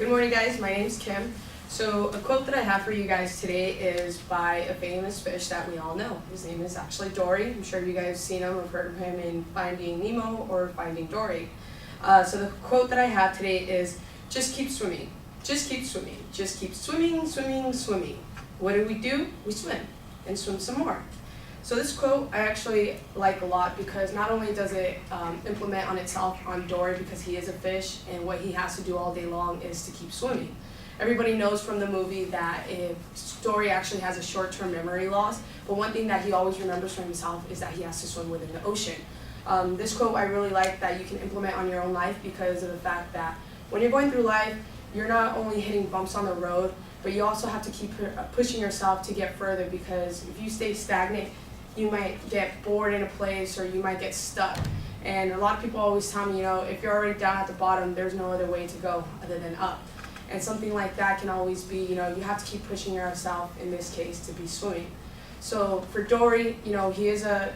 Good morning, guys. My name's Kim. So a quote that I have for you guys today is by a famous fish that we all know. His name is actually Dory. I'm sure you guys have seen him or heard of him in Finding Nemo or Finding Dory. So the quote that I have today is, just keep swimming. Just keep swimming. Just keep swimming, swimming, swimming. What do? We swim and swim some more. So this quote I actually like a lot because not only does it implement on itself on Dory because he is a fish and what he has to do all day long is to keep swimming. Everybody knows from the movie that if Dory actually has a short-term memory loss, but one thing that he always remembers for himself is that he has to swim within the ocean. This quote I really like that you can implement on your own life because of the fact that when you're going through life, you're not only hitting bumps on the road, but you also have to keep pushing yourself to get further because if you stay stagnant, you might get bored in a place or you might get stuck. And a lot of people always tell me, if you're already down at the bottom, there's no other way to go other than up. And something like that can always be, you have to keep pushing yourself, in this case, to be swimming. So for Dory, he is a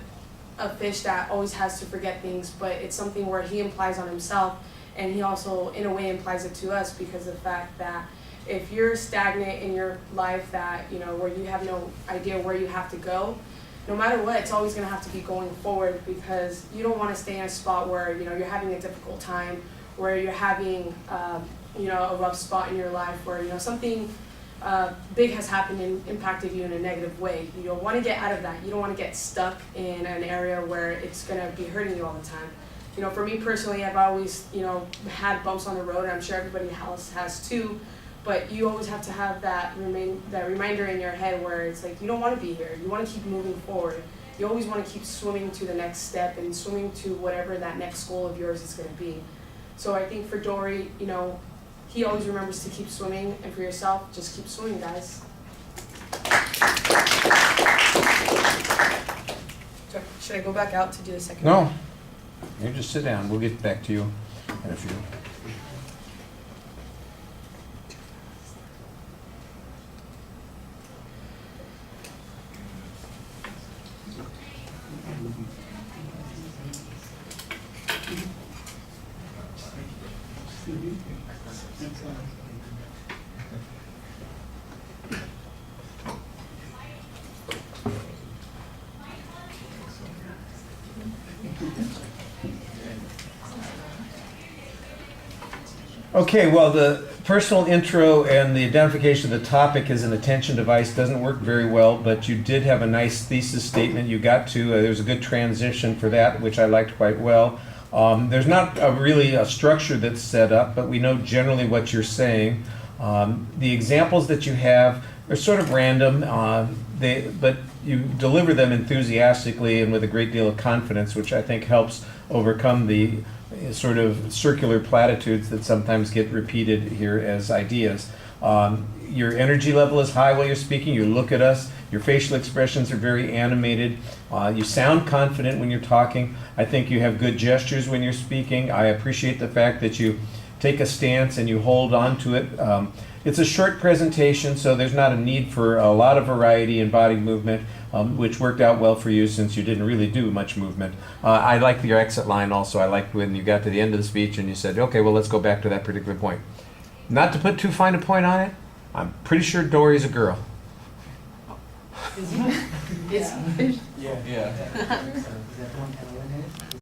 fish that always has to forget things, but it's something where he implies on himself, and he also, in a way, implies it to us because of the fact that if you're stagnant in your life that, where you have no idea where you have to go, no matter what, it's always going to have to be going forward because you don't want to stay in a spot where, you're having a difficult time, where you're having, a rough spot in your life where, something big has happened and impacted you in a negative way. You don't want to get out of that. You don't want to get stuck in an area where it's going to be hurting you all the time. For me personally, I've always, had bumps on the road, and I'm sure everybody else has too. But you always have to have that reminder in your head where it's like you don't want to be here. You want to keep moving forward. You always want to keep swimming to the next step and swimming to whatever that next goal of yours is going to be. So I think for Dory, he always remembers to keep swimming, and for yourself, just keep swimming, guys. So, should I go back out to do the second No. You just sit down. We'll get back to you in a few. Okay, well, the personal intro and the identification of the topic as an attention device doesn't work very well, but you did have a nice thesis statement you got to. There's a good transition for that, which I liked quite well. There's not really a structure that's set up, but we know generally what you're saying. The examples that you have are sort of random, but you deliver them enthusiastically and with a great deal of confidence, which I think helps overcome the sort of circular platitudes that sometimes get repeated here as ideas. Your energy level is high while you're speaking. You look at us. Your facial expressions are very animated. You sound confident when you're talking. I think you have good gestures when you're speaking. I appreciate the fact that you take a stance and you hold on to it. It's a short presentation, so there's not a need for a lot of variety in body movement, which worked out well for you since you didn't really do much movement. I like your exit line also. I liked when you got to the end of the speech and you said, okay, well, let's go back to that particular point. Not to put too fine a point on it, I'm pretty sure Dory's a girl. Is he? Yeah.